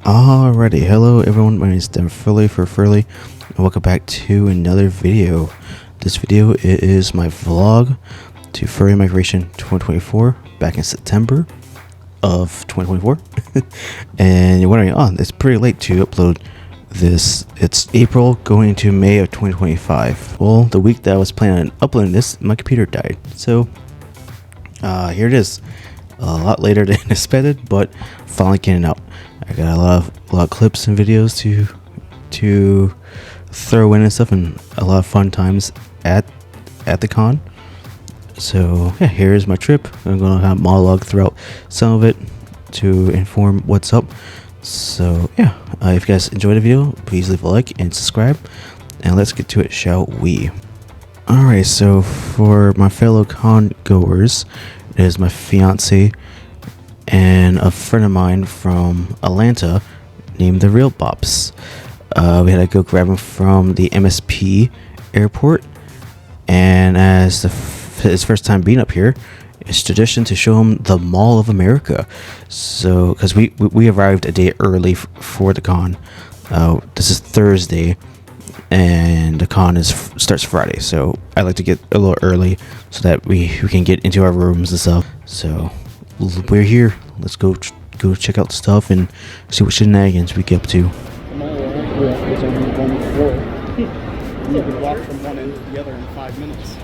Alrighty, hello everyone, my name is Furry for Furry, and welcome back to another video. This video is my vlog to Furry Migration 2024, back in September of 2024. And you're wondering, oh, it's pretty late to upload this. It's April going into May of 2025. Well, the week that I was planning on uploading this, my computer died. So, here it is. A lot later than expected, but finally getting out. I got a lot of clips and videos to throw in and stuff, and a lot of fun times at the con. So yeah, here's my trip. I'm gonna have monologue throughout some of it to inform what's up. So yeah, if you guys enjoyed the video, please leave a like and subscribe, and let's get to it, shall we? Alright, so for my fellow con goers, it is my fiance and a friend of mine from Atlanta named the Real Bops. We had to go grab him from the MSP airport, and as his first time being up here, it's tradition to show him the Mall of America. So, because we arrived a day early for the con. This is Thursday, and the con starts Friday. So I like to get a little early so that we can get into our rooms and stuff. So we're here. Let's go check out the stuff and see what shenanigans we get up to. The mall is only one floor. You can walk from one end to the other in 5 minutes.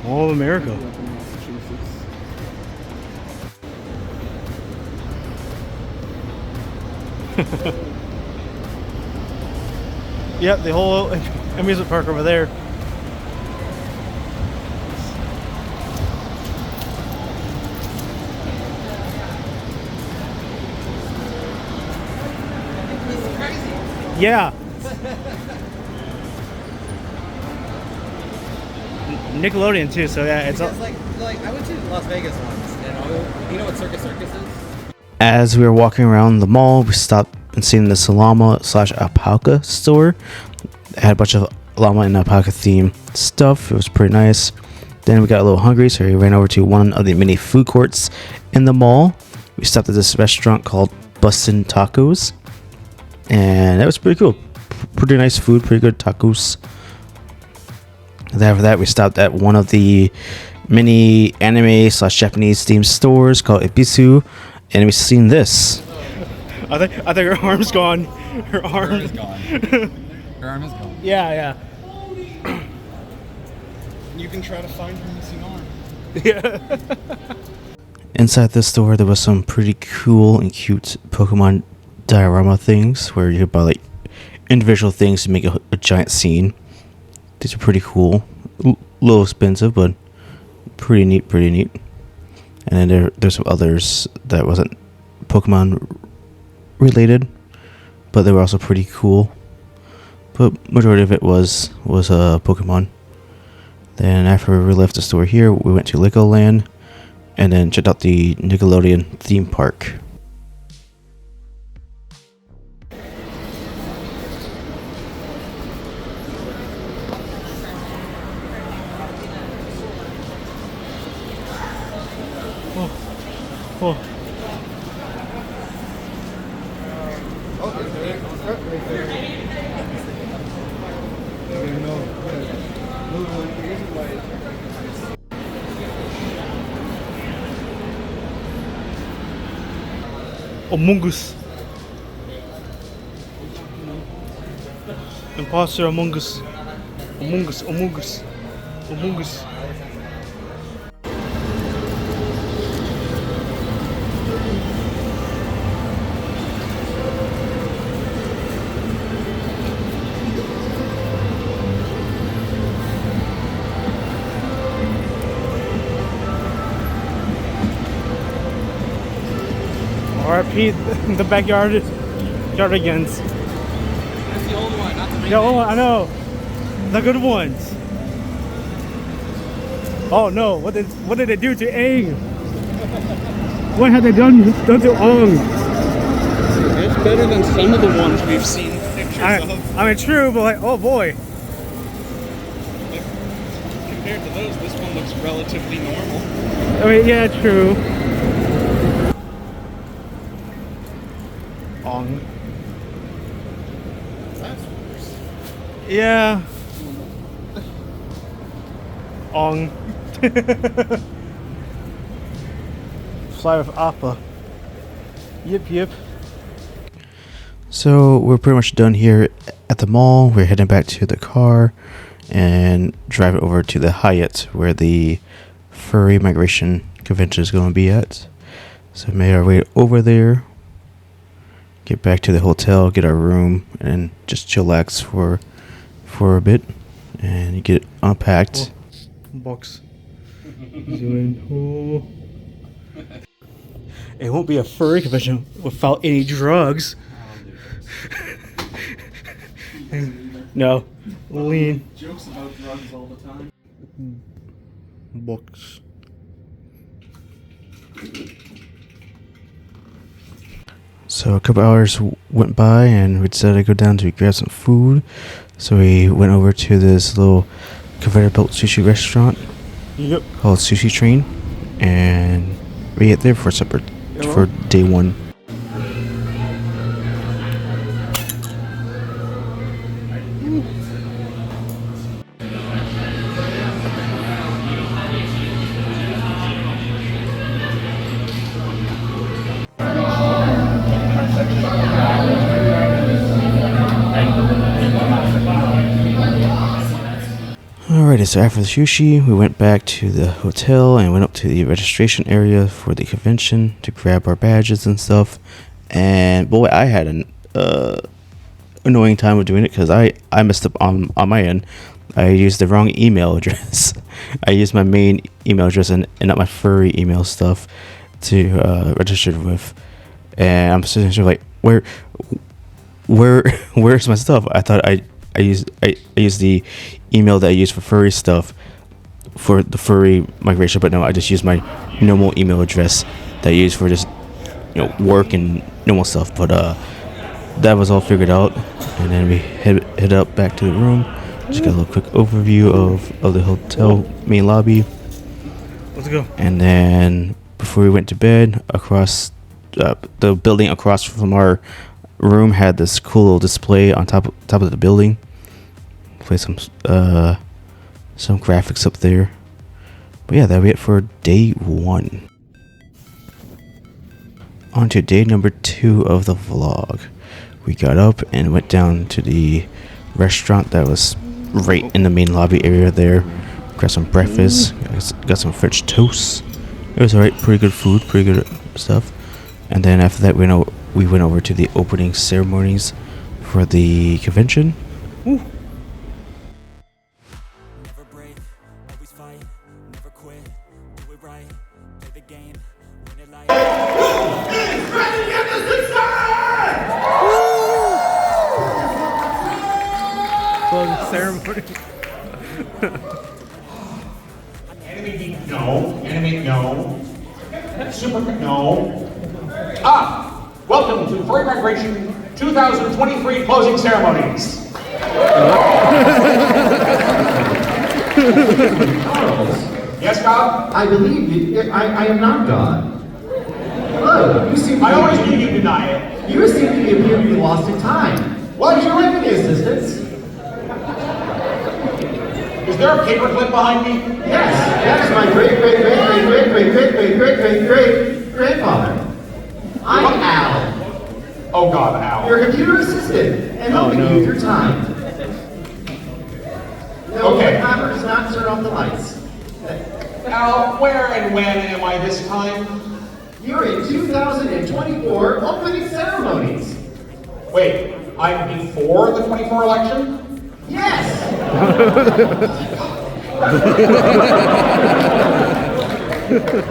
Mall of America. Yep, the whole amusement park over there. Yeah. Nickelodeon too, so yeah, it's because, like I went to Las Vegas once, and you know what Circus is? As we were walking around the mall, we stopped and seen the llama/alpaca store. It had a bunch of llama and alpaca themed stuff. It was pretty nice. Then we got a little hungry, so we ran over to one of the mini food courts in the mall. We stopped at this restaurant called Bustin' Tacos, and that was pretty cool. Pretty nice food, pretty good tacos. And after that, we stopped at one of the mini anime/Japanese themed stores called Ibisu, and we seen this. I think her arm's gone. Her arm is gone. Her arm is gone. Yeah. You can try to find her missing arm. Yeah. Inside this store, there was some pretty cool and cute Pokemon diorama things where you could buy like individual things to make a giant scene. These are pretty cool. A little expensive, but pretty neat. And then there's some others that wasn't Pokemon related, but they were also pretty cool. But majority of it was Pokemon. Then after we left the store here, we went to Legoland, and then checked out the Nickelodeon theme park. Oh. Among Us. Imposter Among Us. Among Us. RP the backyard yardigans. That's the old one, not the Yeah, oh, I know. The good ones. Oh no, what did they do to Aang? What have they done to Aang? It's better than some of the ones we've seen pictures of. I mean, true, but like, oh boy. Compared to those, this one looks relatively normal. I mean, yeah, true. Ong. That's worse. Yeah. Ong. Fly with Appa. Yep. So we're pretty much done here at the mall. We're heading back to the car and driving over to the Hyatt where the Furry Migration convention is going to be at. So we made our way over there, get back to the hotel, get our room, and just chillax for a bit, and you get unpacked. Box. Zoom in. Oh. It won't be a furry convention without any drugs. No. Lean. Jokes about drugs all the time. Box. So a couple hours went by, and we decided to go down to grab some food. So we went over to this little conveyor belt sushi restaurant Yep. called Sushi Train, and we ate there for supper for day one. Alrighty, so after the sushi, we went back to the hotel and went up to the registration area for the convention to grab our badges and stuff. And boy, I had an annoying time of doing it because I messed up on my end. I used the wrong email address. I used my main email address and not my furry email stuff to register with. And I'm sitting there like, where's my stuff? I thought I used the email that I used for furry stuff for the Furry Migration, but no, I just used my normal email address that I use for just work and normal stuff. But that was all figured out, and then we head up back to the room. Just got a little quick overview of the hotel main lobby. Let's go. And then before we went to bed, across the building across from our room had this cool little display on top of the building. Play some graphics up there. But yeah, that'll be it for day one. On to day number 2 of the vlog. We got up and went down to the restaurant that was right in the main lobby area there. Got some breakfast, got some French toast. It was alright, pretty good food, pretty good stuff. And then after that, we went over to the opening ceremonies for the convention. Ooh. Never break, always fight, never quit, do it right, play the game, win it like Closing ceremony. Enemy deep, no. Enemy, no. Super, no. Welcome to Furry Migration 2023 closing ceremonies. Charles, Yes, God? I believe you. I am not God. Hello, you seem to I always knew you'd deny it. You seem to appear to be lost in time. Why did you lend me assistance? Is there a paperclip behind me? Yes, that is my great grandfather. I'm Al, Oh, God, Al. your computer assistant, and helping you with your time. No, Okay. the hammer does not turn off the lights. Al, where and when am I this time? You're in 2024 opening ceremonies. Wait, I'm before the 24 election? Yes.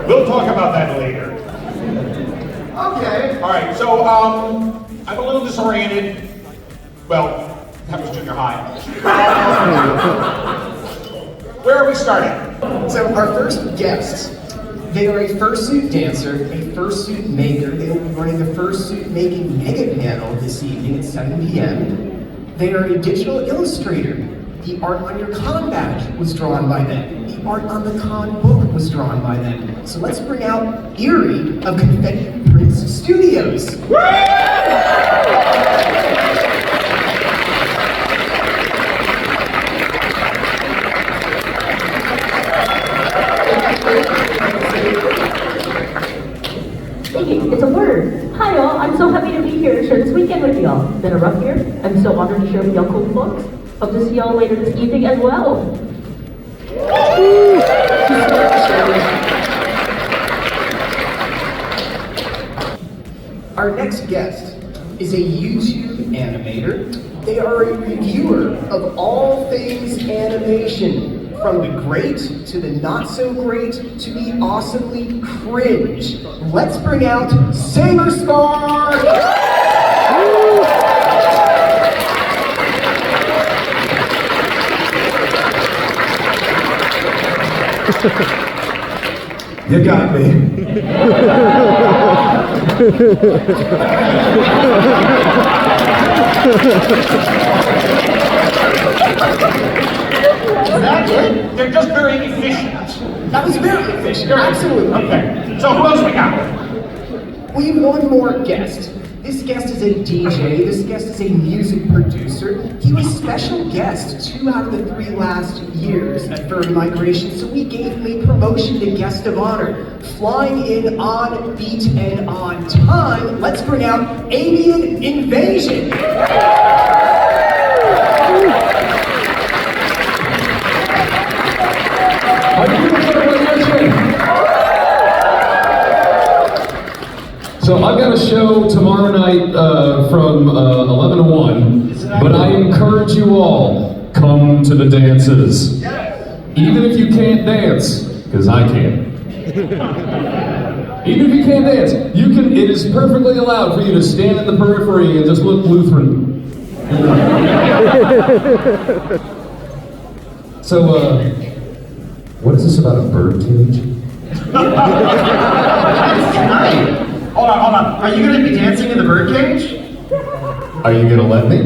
We'll talk about that later. Okay. All right, so, I'm a little disoriented. Well, that was junior high. Where are we starting? So our first guests, they are a fursuit dancer, a fursuit maker. They will be running the fursuit making mega panel this evening at 7 p.m. They are a digital illustrator. The art on your con badge was drawn by them. The art on the con book was drawn by them. So let's bring out Erie of Confetti Prince Studios. It's a word. Hi y'all, I'm so happy to be here to share this weekend with y'all. Been a rough year. I'm so honored to share with y'all cool books. Hope to see y'all later this evening as well. Our next guest is a YouTube animator. They are a reviewer of all things animation, from the great to the not so great to the awesomely cringe. Let's bring out Saber Spark! You got me. Is that it? They're just very efficient. That was very efficient, absolutely. Okay, so who else we got? We have one more guest. This guest is a DJ, this guest is a music producer. He was special guest 2 out of the 3 last years at Furry Migration, so we gave him a promotion to guest of honor. Flying in on beat and on time, let's bring out Avian Invasion. So I've got a show tomorrow night from 11 to 1, but I encourage you all, come to the dances. Even if you can't dance, because I can. Even if you can't dance, you can. It is perfectly allowed for you to stand in the periphery and just look Lutheran. So, what is this about a bird cage? Tonight. Hold on. Are you going to be dancing in the birdcage? Are you gonna let me?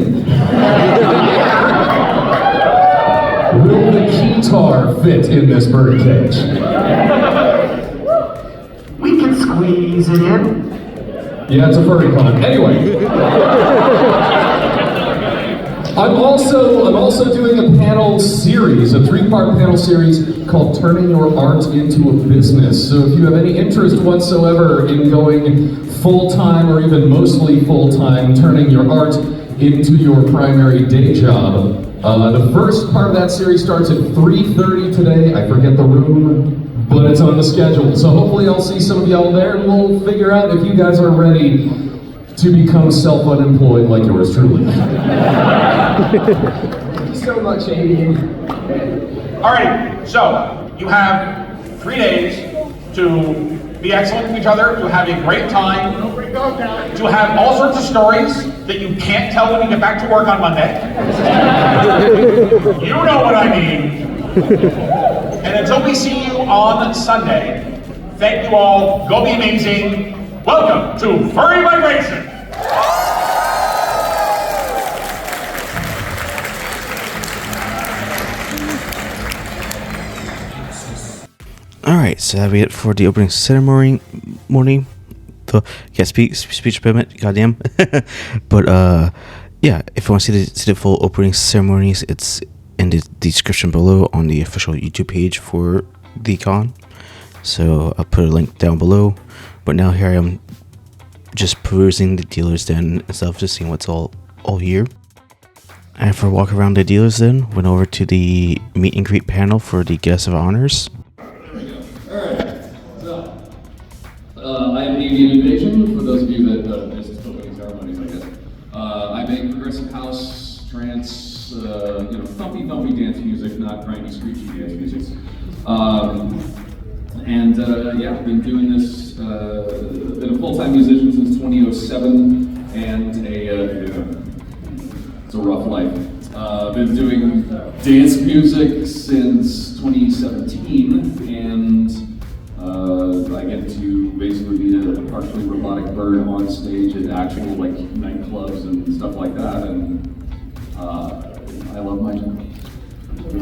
Will the keytar fit in this birdcage? We can squeeze it in. Yeah, it's a furry con. Anyway. I'm also doing a panel series, a 3-part panel series called Turning Your Art into a Business. So if you have any interest whatsoever in going full-time or even mostly full-time, turning your art into your primary day job, the first part of that series starts at 3:30 today. I forget the room, but it's on the schedule. So hopefully I'll see some of y'all there and we'll figure out if you guys are ready to become self-unemployed like yours truly. Thank you so much, Avian. Alrighty, so you have 3 days to be excellent to each other, to have a great time, to have all sorts of stories that you can't tell when you get back to work on Monday. You know what I mean. And until we see you on Sunday, thank you all, go be amazing. Welcome to Furry Migration. Alright, so that'll be it for the opening ceremony. Speech impediment, goddamn. But yeah, if you want to see the full opening ceremonies, it's in the description below on the official YouTube page for the con. So I'll put a link down below. But now here I am, just perusing the dealer's den and stuff, just seeing what's all here. And for a walk around the dealer's den, went over to the meet and greet panel for the guests of honors. I am Avian Invasion, for those of you that missed opening ceremonies, I guess. I make progressive house, trance, thumpy dance music, not grindy, screechy dance music. Yeah, I've been doing this, been a full-time musician since 2007, and it's a rough life. Been doing dance music since 2017, and I get to basically be a partially robotic bird on stage at actual nightclubs and stuff like that, and I love my job. Hi,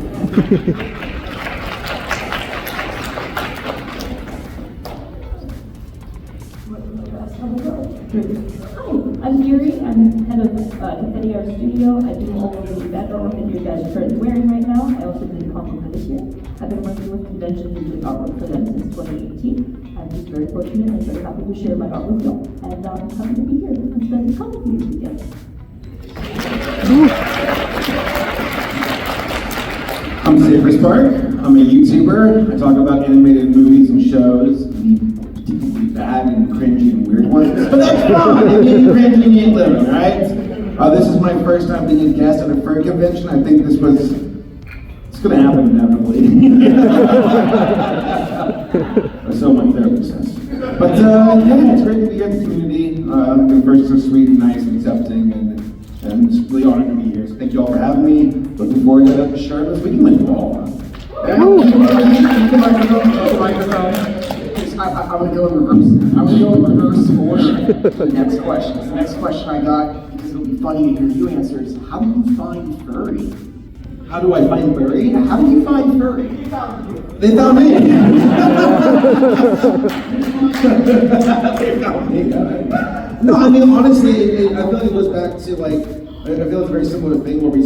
I'm Yuri. I'm head of Confetti Art Studio. I do all of the background work that you guys are currently wearing right now. I also did the comic for this year. I've been working with conventions and doing artwork for them since 2018. I'm just very fortunate and very happy to share my art with y'all. And I'm happy to be here and spend the comic with you weekend. I'm Saber Spark. I'm a YouTuber. I talk about animated movies and shows. Particularly bad and cringy and weird ones. But that's fun. If you ain't cringy, you ain't living, right? This is my first time being a guest at a furry convention. I think it's gonna happen inevitably. So my therapist says. But yeah, it's great to be here in the community. The first so sweet and nice and accepting, and it's really honored to be here. So thank you all for having me. Looking forward to sharing this weekend with you all. I'm gonna go in reverse. I'm gonna go in reverse order. The next question. The next question I got, because it'll be funny to hear you answer, is how do you find furry? How do I find furry? Yeah, how do you find furry? They found me. They found me. No, I mean honestly, I feel like it goes back to like I feel it's a very similar thing where we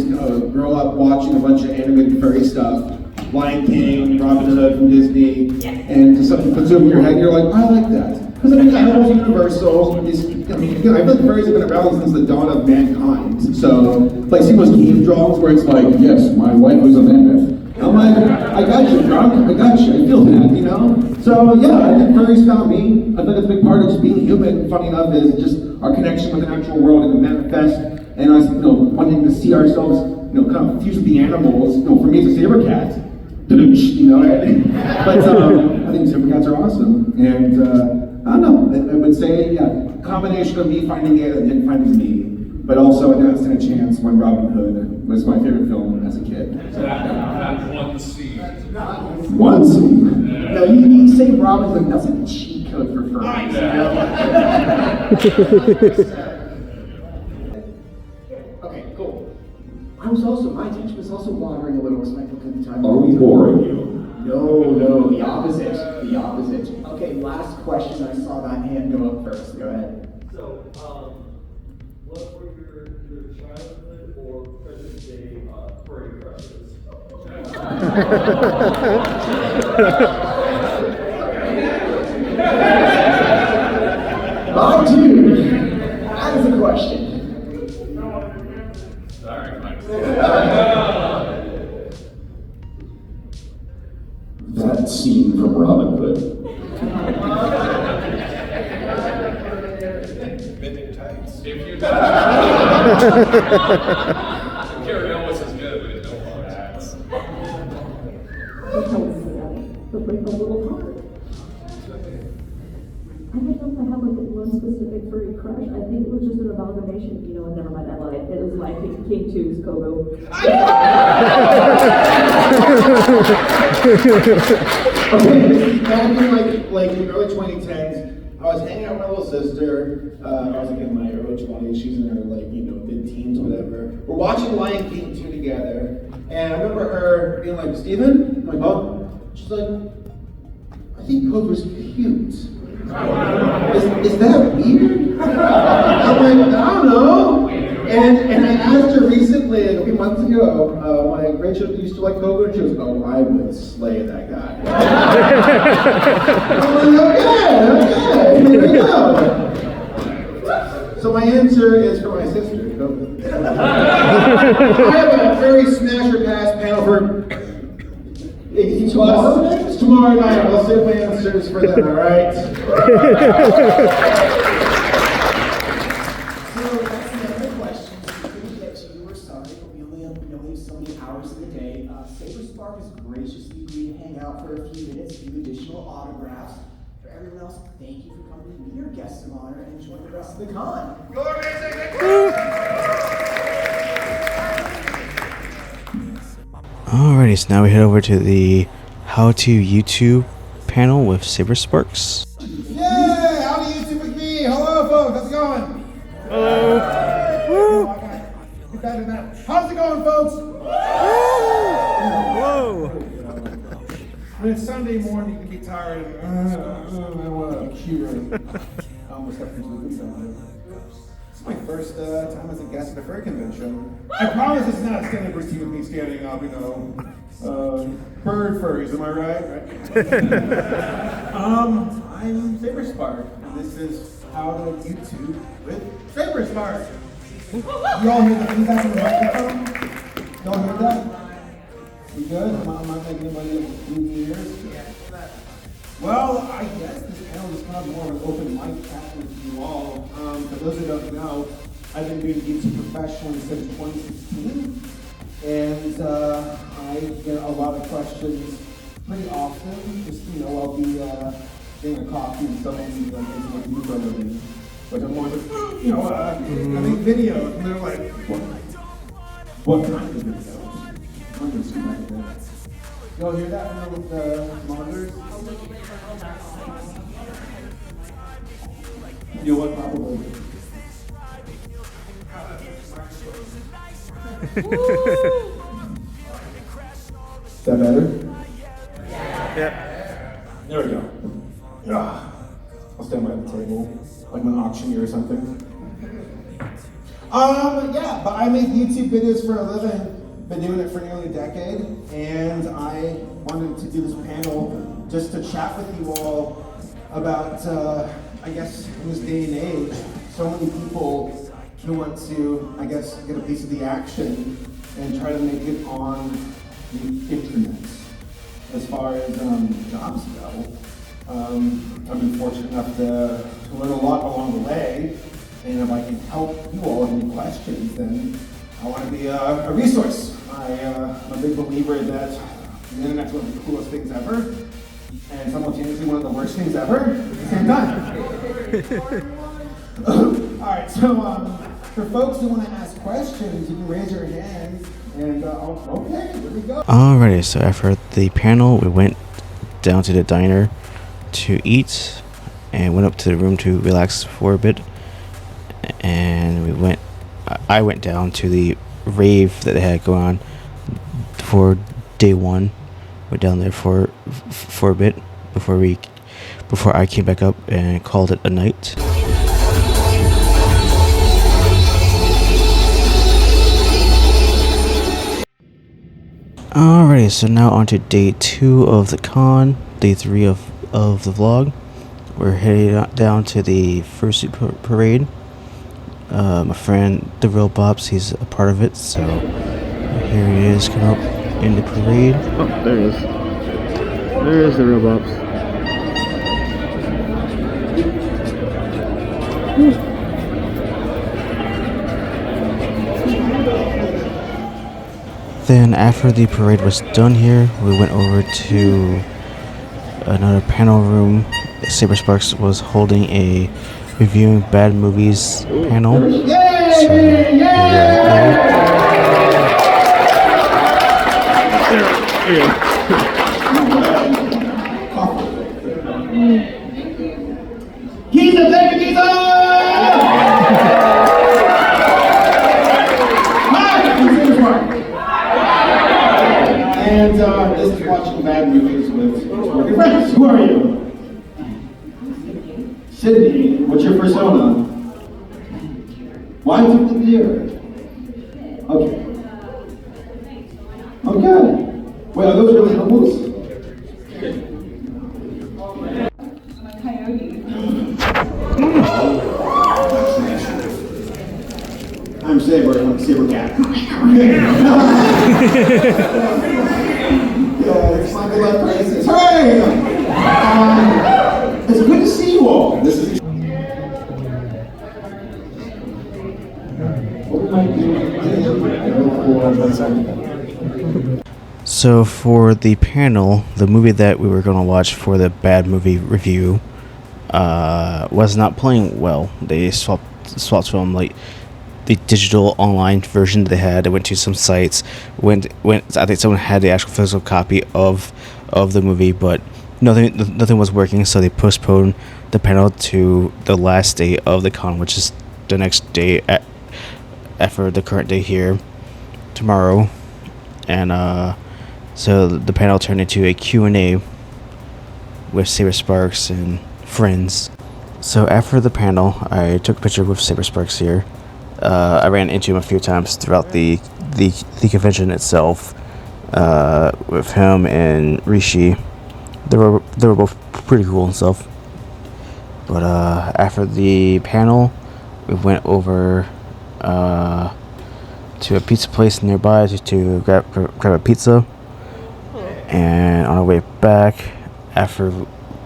grow up watching a bunch of animated furry stuff. Lion King, Robin Hood from Disney, and something puts over your head, and you're like, I like that. Because I mean, animals are universal. I feel like furries have been around since the dawn of mankind. So, like, see those cave drawings where it's like, yes, my wife was a mammoth. I'm like, I got you, drunk. I got you. I feel that, you know? So, yeah, I think furries found me. I think it's a big part of just being human. Funny enough, is just our connection with the natural world and the manifest, and us, wanting to see ourselves, kind of fused with the animals. For me, it's a saber cat. You know, but I think saber cats are awesome, and I don't know. I would say, yeah, combination of me finding it and it finding me, but also I didn't stand a chance when Robin Hood was my favorite film as a kid. So, That one scene. One scene. No, you say Robin Hood, that's like a cheat code for furries. Okay, cool. My attention was also wandering a little as I took the time. Are we boring you? No, the opposite. Okay, last question. I saw that hand go up first. Go ahead. So, what were your childhood or present day furry crushes? My dude, that is a question. Sorry, Mike. That scene from Robin Hood. Midnight Tights. If you Carrie Ellis is good, but it's no But break a little heart. I don't know if I have like one specific furry crush. I think it was just an amalgamation. Never mind. I lied. It was like King 2's Kogo. Okay, back in like the early 2010s, I was hanging out with my little sister. I was like in my early 20s. She's in her mid-teens, whatever. We're watching Lion King 2 together, and I remember her being like, "Steven?" I'm like, "Oh." She's like, "I think Kogo's cute." Is that weird? I'm like, I don't know. And I asked her recently, a few months ago, like, Rachel, do you still like Kogo? And she goes, "Oh, I would slay that guy." I'm like, okay, here we go. So my answer is for my sister. I have a very smasher pass panel for it's tomorrow night. I'll save my answers for them, alright? So that's the end of the questions. We couldn't get to you. We're sorry, but we only have so many hours in the day. Saber Spark has graciously agreed to hang out for a few minutes, do additional autographs. For everyone else, thank you for coming to be our guests of honor and enjoy the rest of the con. Go amazing! Alrighty, so now we head over to the How to YouTube panel with Saber Sparks. Yay! How do you YouTube with me? Hello, folks. How's it going? Hello. It's better than that. How's it going, folks? Whoa! When it's Sunday morning, you can be tired. I want a cure. I almost got into the good time. It's my first time as a guest at a furry convention. I promise it's not a standard routine with me standing up, you know. Bird furries, am I right? I'm Saber Spark, and this is how to YouTube with Saber Spark. You all hear the feedback on the microphone? You all hear that? We good? I'm not making anybody lose ears. Well, I guess this panel is kind of more of an open mic chat with you all. For those who don't know, I've been doing YouTube professionally since 2016, and I get a lot of questions pretty often. Just, you know, I'll be getting a coffee and someone will be like, "Hey, what do you do for a living?" Which I'm always like, you know, I make videos, and they're like, what kind of videos? I'm just like that. Y'all hear that with the monitors? You know what, probably. Is that better? Yep. There we go. Yeah. I'll stand by the table, like an auctioneer or something. Yeah, but I make YouTube videos for a living. Been doing it for nearly a decade, and I wanted to do this panel just to chat with you all about, I guess, in this day and age, so many people who want to, I guess, get a piece of the action and try to make it on the internet. As far as jobs go, I've been fortunate enough to learn a lot along the way, and if I can help you all with any questions, then I want to be a resource. I'm a big believer that the internet's one of the coolest things ever, and simultaneously one of the worst things ever at the same time. Alright, so for folks who want to ask questions, you can raise your hands, and okay, here we go. Alrighty, so after the panel, we went down to the diner to eat, and went up to the room to relax for a bit, and I went down to the rave that they had going on for day one. Went down there for a bit before I came back up and called it a night. Alrighty, so now on to day 2 of the con, day 3 of the vlog. We're headed down to the Fursuit parade. My friend, the Real Bops, he's a part of it, so here he is, come up in the parade. Oh, there he is. There is the Real Bops. Then after the parade was done here, we went over to another panel room. Saber Sparks was holding a reviewing bad movies panel. Giza, thank you, Giza! And this is watching bad movies with working friends. Who are you? Sydney, what's your persona? Why took the beer? Okay. Okay. Wait, are those really animals? I'm Saber, I'm a Saber cat. It's like a lot of praises. Hey! It's good to see you all. This is So for the panel, the movie that we were going to watch for the bad movie review was not playing well. They swapped from like the digital online version that they had. They went to some sites. I think someone had the actual physical copy of the movie, but nothing was working. So they postponed the panel to the last day of the con, which is the next day after the current day here tomorrow, and so the panel turned into a Q&A with Saber Sparks and friends. So after the panel, I took a picture with Saber Sparks here. I ran into him a few times throughout the convention itself, with him and Rishi. They were both pretty cool and stuff. But after the panel, we went over to a pizza place nearby to grab a pizza. And on our way back, after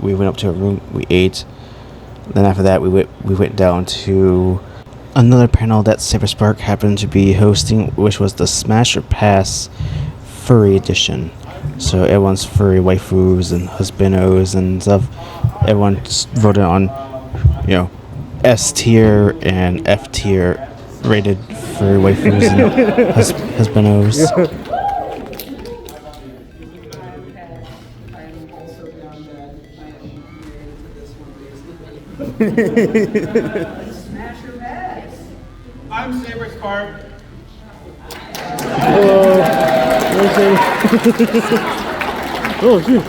we went up to a room, we ate. Then after that, we went down to another panel that Saber Spark happened to be hosting, which was the Smash or Pass Furry Edition. So everyone's furry waifus and husbandos and stuff. Everyone voted on, S tier and F tier rated furry waifus and husbandos. I'm Saber Spark. Oh, shoot.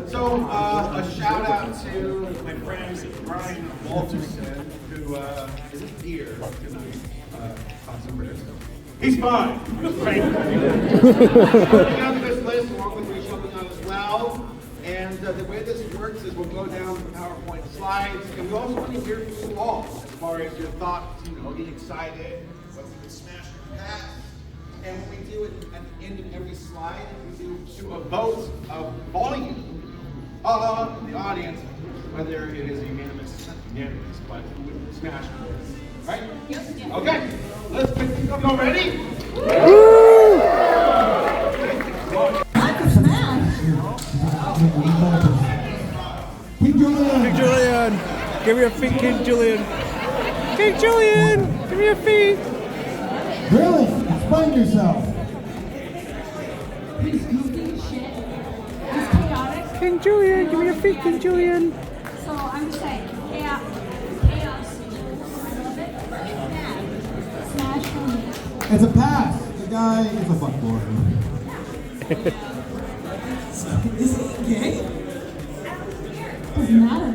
So, a shout out to my friend Brian Walterson, who isn't here tonight. He's fine. Right. Putting on this list along with Rishi on as well. And the way this works is we'll go down the PowerPoint slides, and we also want to hear from you all as far as your thoughts, getting excited, whether you can smash or pass. And what we do at the end of every slide, we do a vote of volume of the audience, whether it is unanimous, but who would smash first, right? Yes. Okay, let's pick things up. Y'all ready? King Julian! Give me your feet, King Julian! King Julian! Give me your feet! Really? Explain yourself. He's goofy as shit. He's chaotic. King Julian! Give me your feet, King Julian! So I'm just saying, chaos. I love it. Smash for me. It's a pass. The guy is a fuckboy. Is he gay? Doesn't matter.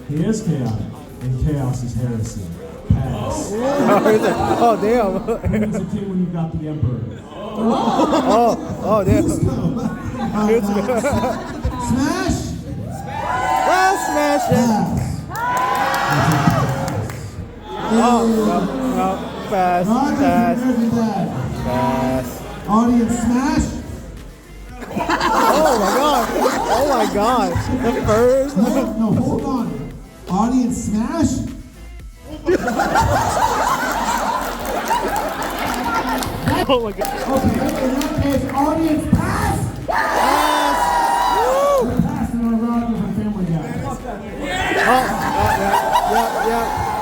He is chaotic, and chaos is heresy. Pass. Oh, damn! He's a kid when you got the emperor. Oh, damn! Smash! Smash it! No, pass. Audience smash! Oh my god! The first. No, hold on. Audience smash? Oh my god! Okay, in that case, audience pass! Pass! We're passing our round with a family guy.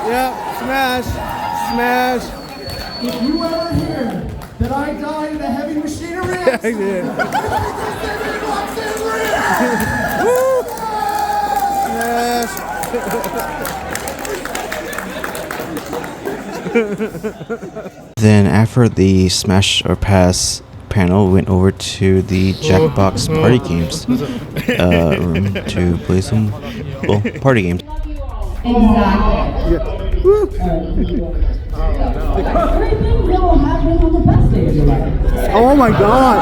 Yeah. Smash! If you ever hear that I died in a heavy machinery accident, Then after the Smash or Pass panel, we went over to the Jackbox Party Games room to play some party games. Exactly. Everything will happen on the best day of your life. Oh my god!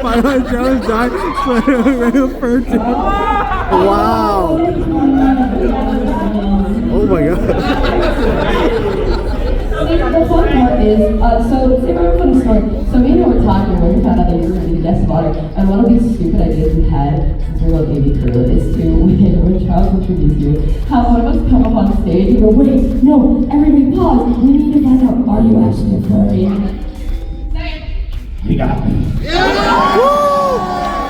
My Jones died. Wow! Oh my god! The fun part is, so say my funny story. So me and her were talking when we found out that you were going to be guest spotter, and one of these stupid ideas we had since we were a baby crew is to, when Charles introduced you, have one of us come up on stage and go, wait, no, everybody pause, we need to find out, are you actually a furry? You got me. Yeah!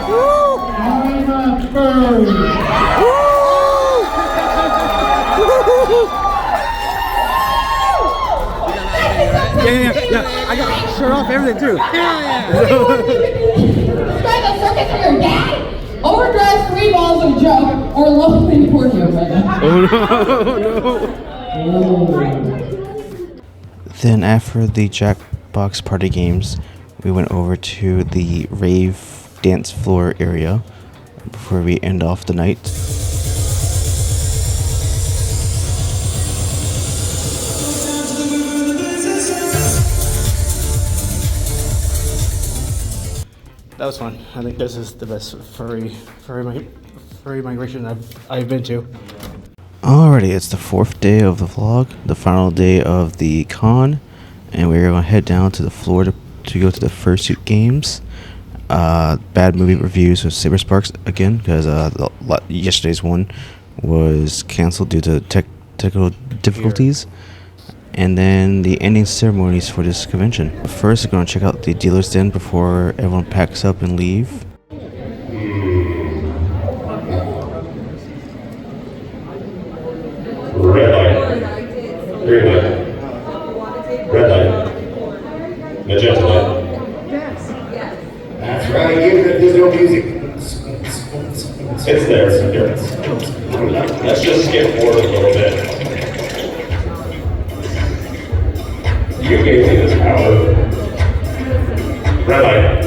Woo! I'm a furry. Yeah. I got shirt off, everything too. Drive a circus for your dad? Overdrive 3 balls of joke or low-end porno weather. Oh no. Then after the Jackbox party games, we went over to the rave dance floor area before we end off the night. That was fun. I think this is the best furry migration I've been to. Alrighty, it's the 4th day of the vlog, the final day of the con, and we're gonna head down to the floor to go to the Fursuit games. Bad movie reviews with Saber Sparks again because yesterday's one was canceled due to technical difficulties. And then the ending ceremonies for this convention. First, we're going to check out the dealer's den before everyone packs up and leave. Red light. Green light. Red light. Magenta light. That's right, even if there's no music. It's there. Here. Let's just skip forward a little bit. You gave me this power. Red light.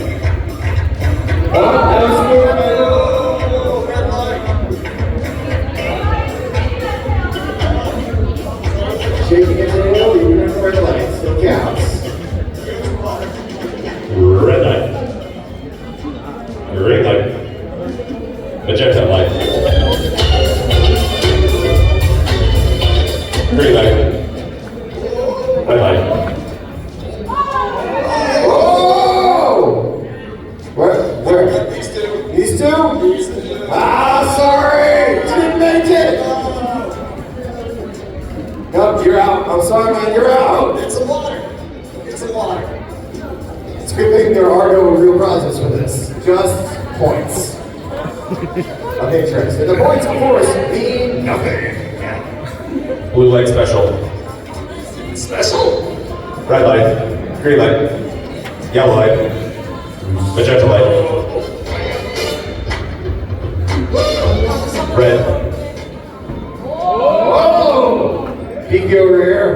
Shaking it tail, you remember red lights. It counts. Red light. Green light. Magenta light. Green light. Red light. Where? These two? Ah, sorry! Didn't make it! Nope, you're out. I'm sorry, man, you're out. It's a water. It's a water. It's a good thing there are no real prizes for this. Just points. Of interest. And the points, of course, mean nothing. Blue light special. Special? Red light. Green light. Yellow light. Magenta light. Red. Whoa! Peek over here.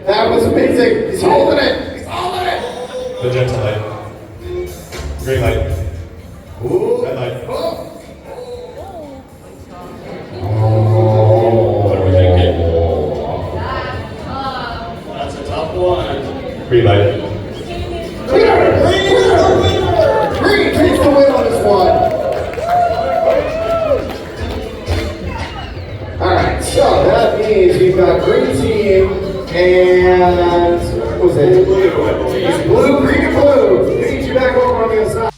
That was amazing. He's holding it. He's holding it. Magenta light. Green light. Ooh. Red light. What are we thinking? That's a tough one. Green light. Green takes the win on this one. Alright, so that means we've got green team and what was it? Blue, green, and blue. We need you back over on the other side.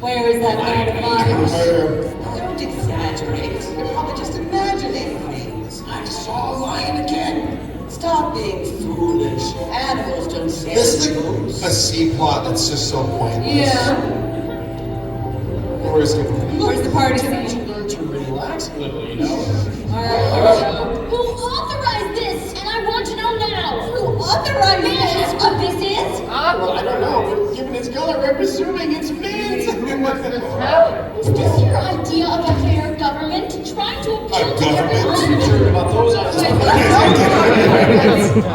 Where is that man of mine? Don't exaggerate. You're probably just imagining things. I saw a lion again. Stop being foolish. Animals don't say This is like a C plot that's just so pointless. Yeah. Where's Where's the party scene? Learn to relax a little, you know? Who authorized this? And I want to know now. Who authorized this? What this is? Well, I don't know. Given its color, I'm presuming it's mint. Is this your idea of a fair government? Trying to appeal to everyone? Sure about those A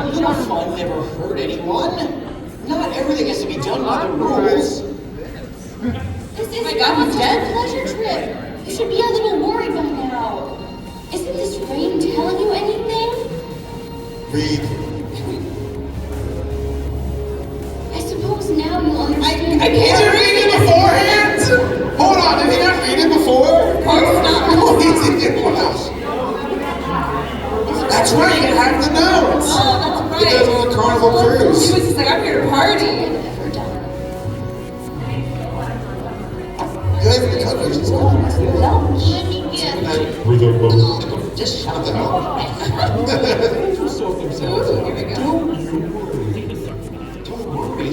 little fun never hurt anyone. Not everything has to be done by the rules. This is a pleasure trip. You should be a little worried by now. Isn't this rain telling you anything? Read. I suppose now you'll understand. I can't read it beforehand! Hold on, did he not read it before? Of course not. Oh, he did. Wow. That's right, you have the notes. Oh, that's right. He does on the Carnival Cruise. He was just like, I'm here to party. Good, the coverage is good. Well, let me guess. Read it, Just shut the hell up. Sort themselves out. Don't you worry. Don't worry.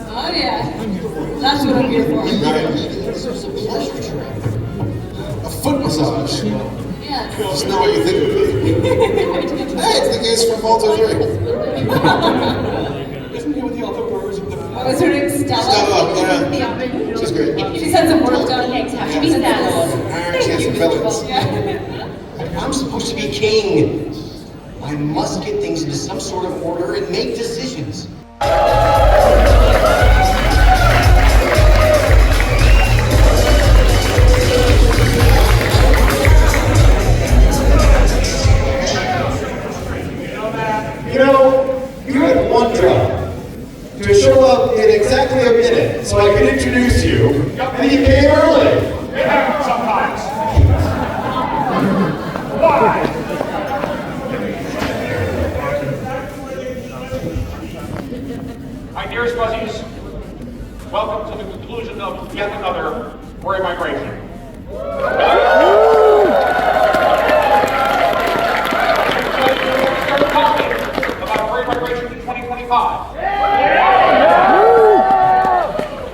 Oh yeah, that's what I'm here for. Right. This is a pleasure trip. A foot massage. Yeah. It's not what you think it would be. Hey, it's the case from Walter's Ring. Isn't he with the other words with the... Oh, is her name Stella? Stella, yeah. She's great. She said some work done. Thanks, have to be Stella. She has some villains. I'm supposed to be king. I must get things into some sort of order and make decisions. You know, you had one job. To show up in exactly a minute so I could introduce you, and you came early. It happens sometimes. Why? My dearest fuzzies, welcome to the conclusion of yet another Furry Migration. Start talking about Furry Migration in 2025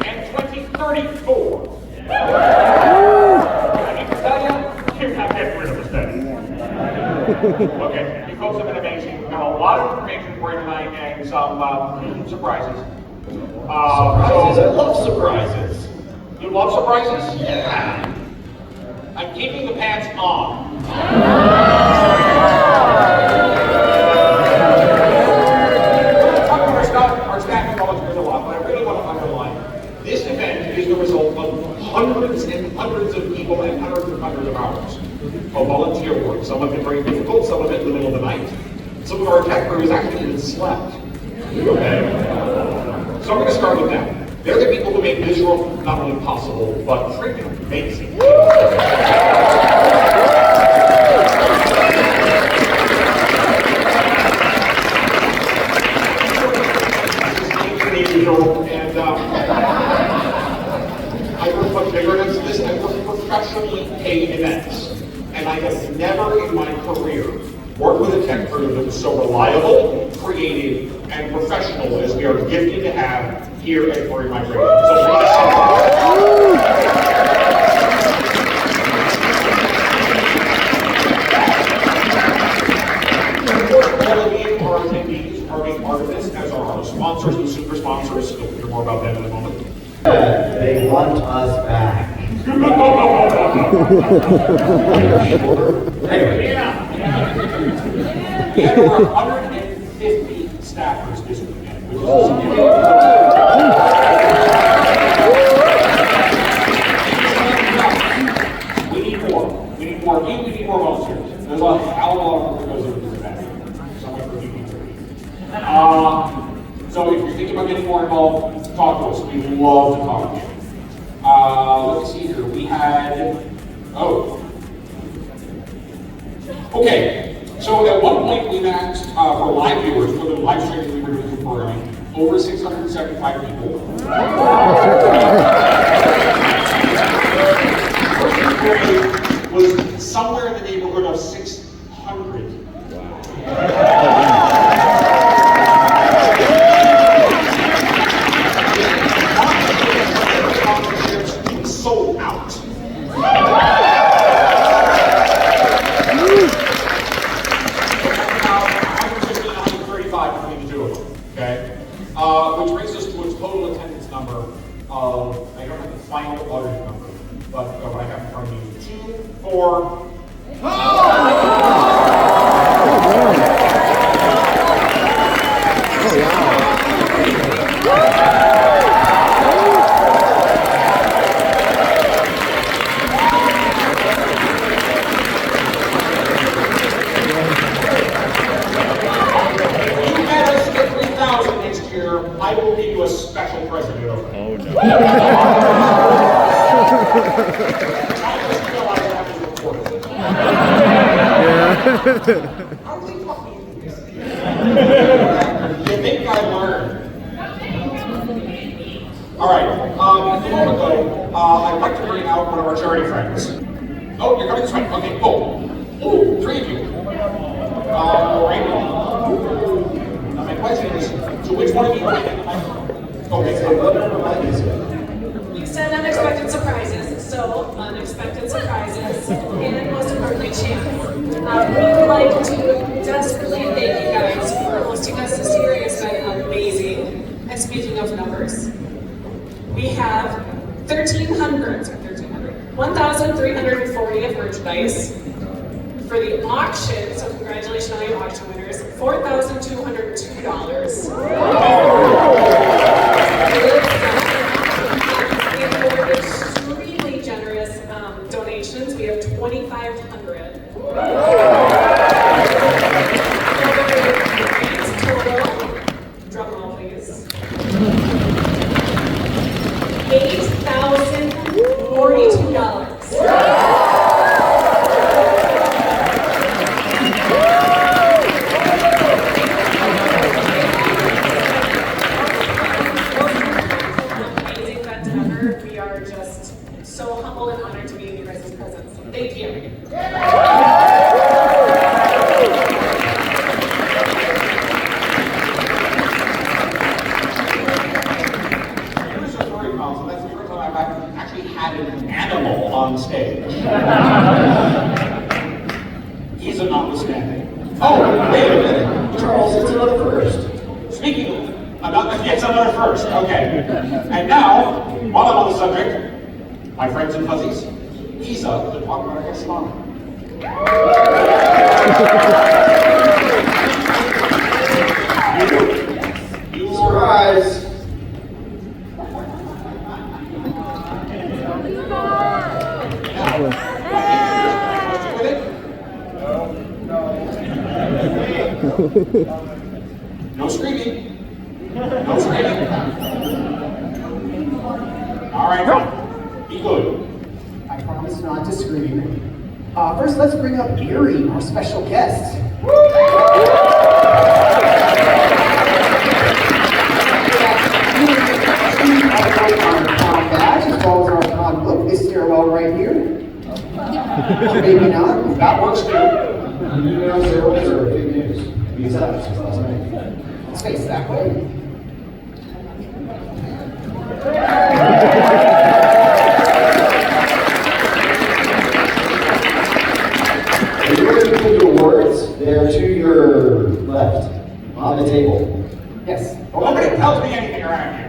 and 2034. I need to tell you, you're not getting rid of us then. Okay, you folks have been amazing. We've got a lot of information for you tonight and some surprises. Surprises? I love surprises. You love surprises? Yeah. I'm keeping the pants on. Our staff acknowledges a lot, but I really want to underline this event is the result of hundreds and hundreds of people and hundreds of hours of volunteer work. Some of it very difficult, some of it in the middle of the night. Some of our tech crew has actually even slept. Okay? So I'm going to start with them. They're the people who make this room not only possible, but freaking amazing. And I work much bigger than this. I work professionally paid events. And I have never in my career worked with a tech crew that was so reliable, creative, and professional as we are gifted to have here at Furry Migration. So all of you, our attendees, are being part of this, as are our sponsors and super sponsors. You'll hear more about them in a moment. They want us back. Anyway, we have over 150 staffers this weekend, which is We need more. We need more of you, we need more volunteers. There's a hell of a lot of work that goes into this event. So much for people to So if you're thinking about getting more involved, talk to us. We'd love to talk to you. Let's see here. We had, okay. So at one point we asked for live viewers for the live stream we were doing for Furry, over 675 people. Was somewhere in the neighborhood of 600. Sold out. Okay? Which brings us to a total attendance number of, I don't have the final audience number, but what I have in front of me, 2, 4. I will give you a special present. Oh no. I just realized that was recorded. How do they fucking do this? You think I learned? Alright, before we go, I'd like to bring out one of our charity friends. Oh, you're coming this way? Okay, cool. Ooh, 3 of you. Right. Now my question is, so which one of you are getting the microphone? Okay, so We said unexpected surprises, so unexpected surprises, and most importantly, chance. We would like to desperately thank you guys for hosting us this year. It's been amazing. And speaking of numbers, we have 1,340 of merchandise. For the auction, so congratulations on your auction winners, $4,202. Extremely generous donations. We have 2,500. Total, drum roll please, $8,042. We are just so humble and honored to be in your guys' presence. Thank you. Here's a story, so that's the first time I've actually had an animal on stage. He's a notwithstanding. Oh, wait a minute. Charles, it's another first. Speaking of, it's another first, okay. And now, while I'm on the subject, my friends and fuzzies, Isa, to talk about our guest honor. Surprise! No screaming. No screaming. All right, be good. I promise not to scream. First, let's bring up Erie, our special guest. Our badge, as well as our con book, this stairwell right here. Maybe not. That works too. You know, ceremonies are big news. These up since last night. Let's face that way. If you're going to do the awards, they're to your left, on the table. Yes. Nobody tells me anything around here.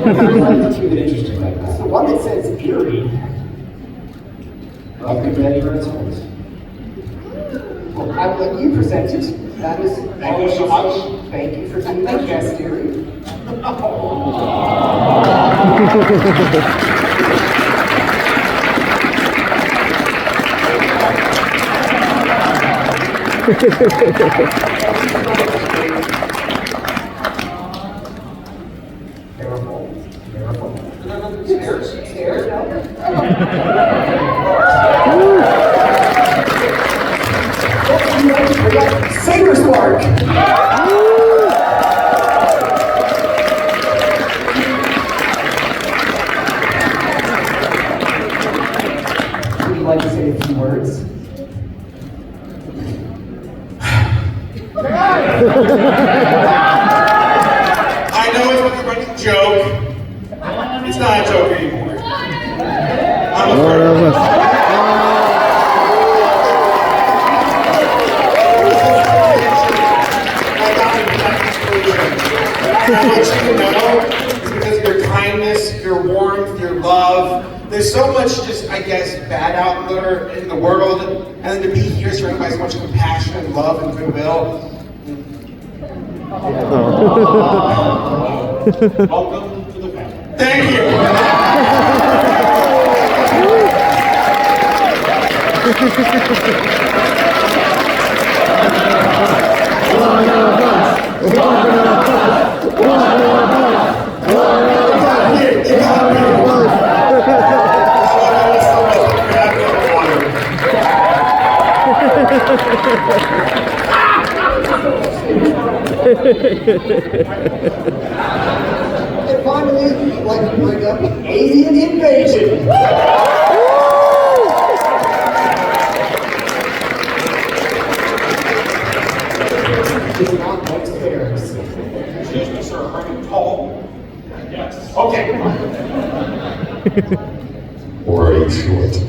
I like to keep it interesting like that. The one that says Erie. I'll be ready for its hands. Well, I will let you present it. That is Thank you so much. Thank you for being our guest, Erie. Saber Spark! Would you like to say a few words? I know it's a joke. It's not a joke anymore. I'm a I want you to know it's because of your kindness, your warmth, your love. There's so much just, I guess, bad out there in the world, and then to be here surrounded by so much compassion and love and goodwill. Welcome to the family. Thank you. And finally, we'd like to bring up Alien Invasion. Or are you short? 3,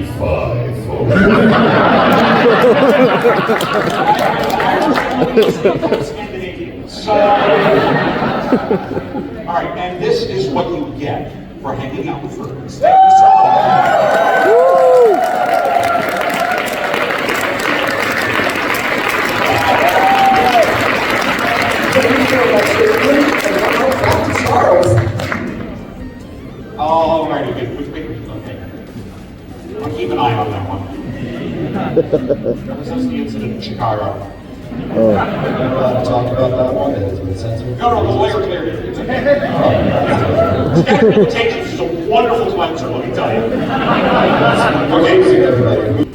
5, So, all right, and this is what you get for hanging out with furries. Thank you so much. All righty, good. Okay. I'll keep an eye on that one. This is the incident in Chicago. We're not allowed to talk about that one. It's been censored. No, the lawyer cleared it. It's okay. Static Limitations is a wonderful cleanser, let me tell you. Okay, everybody.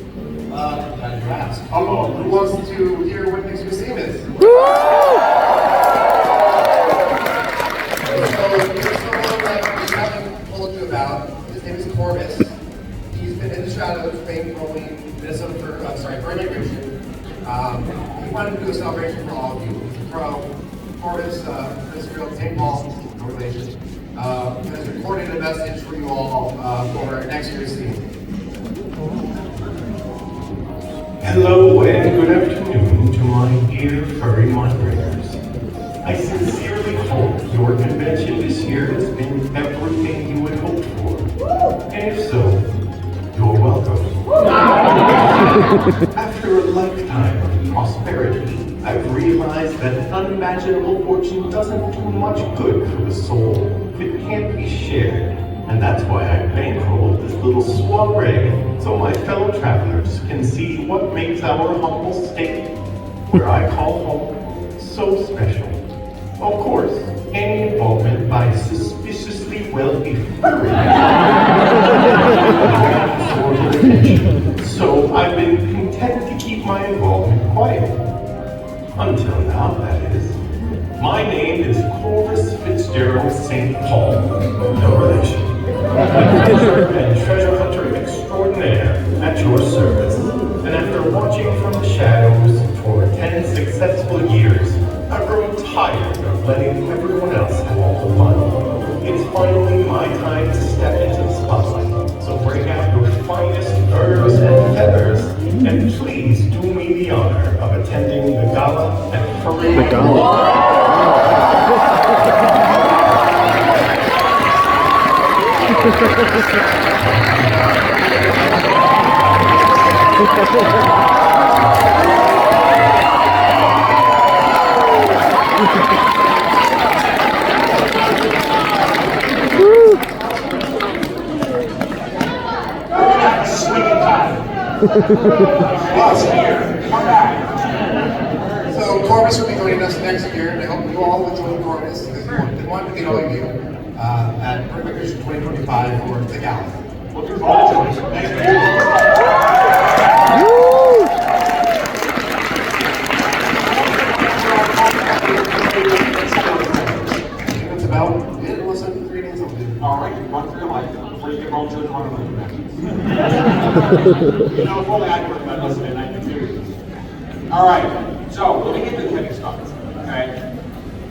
Hello, who wants to hear what next week's theme is? About. His name is Corvus. He's been in the shadows, fame rolling Minnesota Furry Migration. He wanted to do a celebration for all of you. He's a pro. Corvus, this girl, St. Paul, no relation, has recorded a message for you all for next year's theme. Hello and good afternoon to my dear furry migrators. I sincerely hope your convention this year has been everything you had hoped for. And if so, you're welcome. After a lifetime of prosperity, I've realized that unimaginable fortune doesn't do much good for the soul if it can't be shared. And that's why I bankrolled this little soiree so my fellow travelers can see what makes our humble state, where I call home, so special. Of course, any involvement by suspiciously wealthy furries so I've been content to keep my involvement quiet. Until now, that is. My name is Corvus Fitzgerald St. Paul, no relation. Adventurer and treasure hunter extraordinaire at your service. And after watching from the shadows for 10 successful years, I've grown tired of letting everyone else have all the fun. It's finally my time to step into the spotlight. So bring out your finest furs and feathers, and please do me the honor of attending the gala at Furry Migration. So Corvus will be joining us next year, and I hope you all will join Corvus because we want to meet all of you at Furry Migration 2025 for the gala. Looking forward to it. Thank you. It's about it was a 3 days old. All right, run for your life before you get home to the one of the matches. You know, before that, we're about less than 92. All right, so let me get to the heavy stuff. Okay,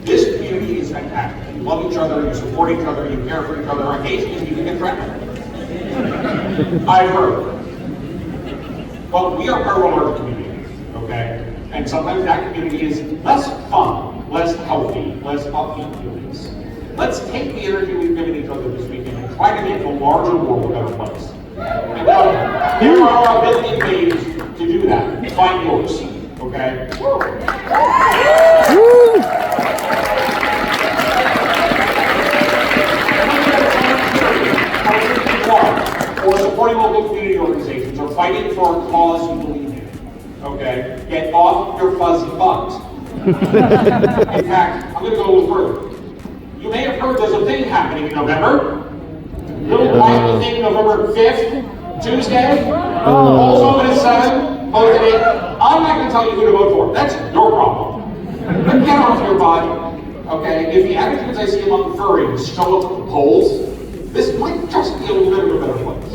this community is fantastic. You love each other, you support each other, you care for each other. Occasionally, you get threatened. I've heard. Well, we are part of a larger community, okay? And sometimes that community is less fun, less healthy, less upbeat feelings. Let's take the energy we've given each other this weekend and try to make the larger world a better place. And there are a billion ways to do that. Find yours, okay? Or supporting local community organizations, or fighting for a cause you believe in. Okay? Get off your fuzzy butt. In fact, I'm going to go a little further. You may have heard there's a thing happening in November. Little White thing, November 5th, Tuesday. Polls open at 7, vote at 8. I'm not going to tell you who to vote for. That's your problem. But get off your butt. Okay? If the attitudes I see among furries show up at the polls, this might just be a little bit of a better place.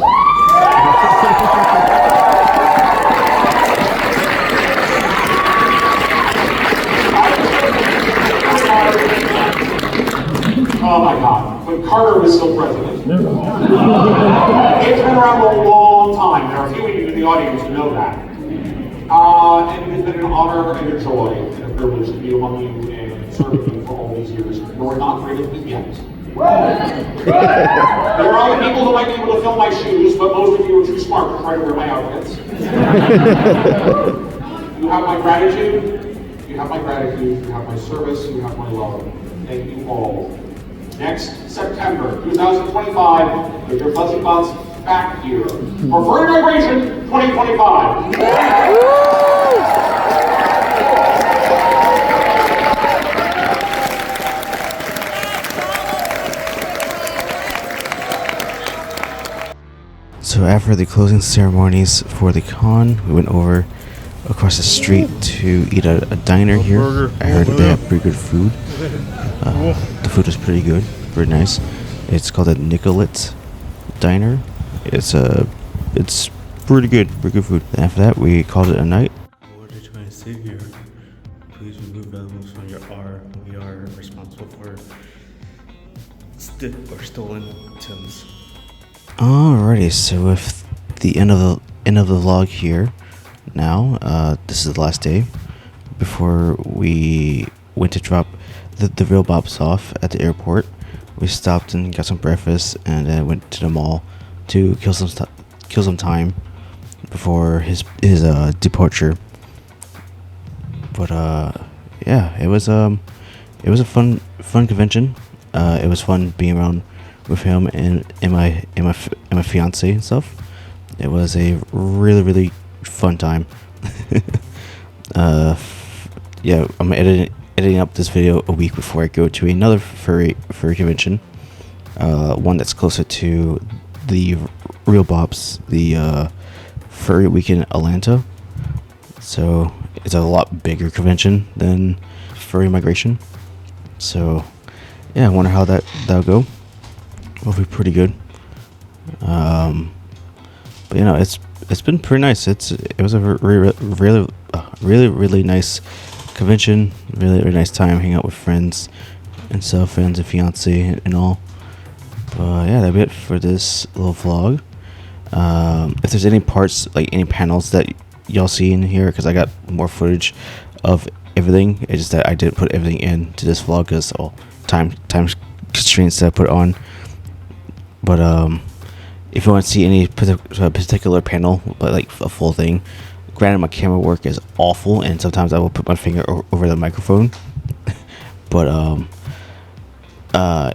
is still president. It's been around a long time. There are a few of you in the audience who know that. And it has been an honor and a joy and a privilege to be among you and serve you for all these years. You're not rid of me yet. There are other people who might be able to fill my shoes, but most of you are too smart to try to wear my outfits. You have my gratitude. You have my gratitude. You have my service. You have my love. Thank you all. Next September 2025, with your fuzzy butts back here for Furry Migration 2025. So after the closing ceremonies for the con, we went over across the street to eat at a diner here. I heard they have pretty good food. The food was pretty good, very nice. It's called a Nicolet's Diner. It's pretty good food. And after that, we called it a night. What are they trying to say here? Please remove valuables from your R. We are responsible for stolen items. Alrighty, so with the end of the vlog here now, this is the last day before we went to drop the real Bops off at the airport. We stopped and got some breakfast and then went to the mall to kill some time before his departure. But yeah, it was a fun convention. It was fun being around with him and my fiance and stuff. It was a really fun time. Yeah, I'm editing up this video a week before I go to another furry convention, one that's closer to the real Bops, the Furry Week in Atlanta. So it's a lot bigger convention than Furry Migration. So yeah, I wonder how that'll go. Will be pretty good. But you know, it's been pretty nice. It was a really nice convention. Really nice time hanging out with friends and stuff, friends and fiance and all. But yeah, that'll be it for this little vlog. If there's any parts, like any panels that y'all see in here, because I got more footage of everything. It's just that I didn't put everything into this vlog because time constraints that I put on. But if you want to see any particular panel, like a full thing, granted my camera work is awful and sometimes I will put my finger over the microphone. But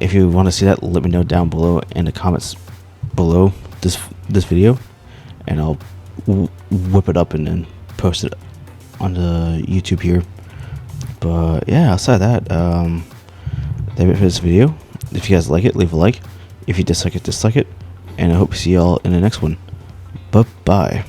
if you want to see that, let me know down below in the comments below this video, and I'll whip it up and then post it on the YouTube here. But yeah, outside that, that's it for this video. If you guys like it, leave a like. If you dislike it, dislike it. And I hope to see y'all in the next one. Bye-bye.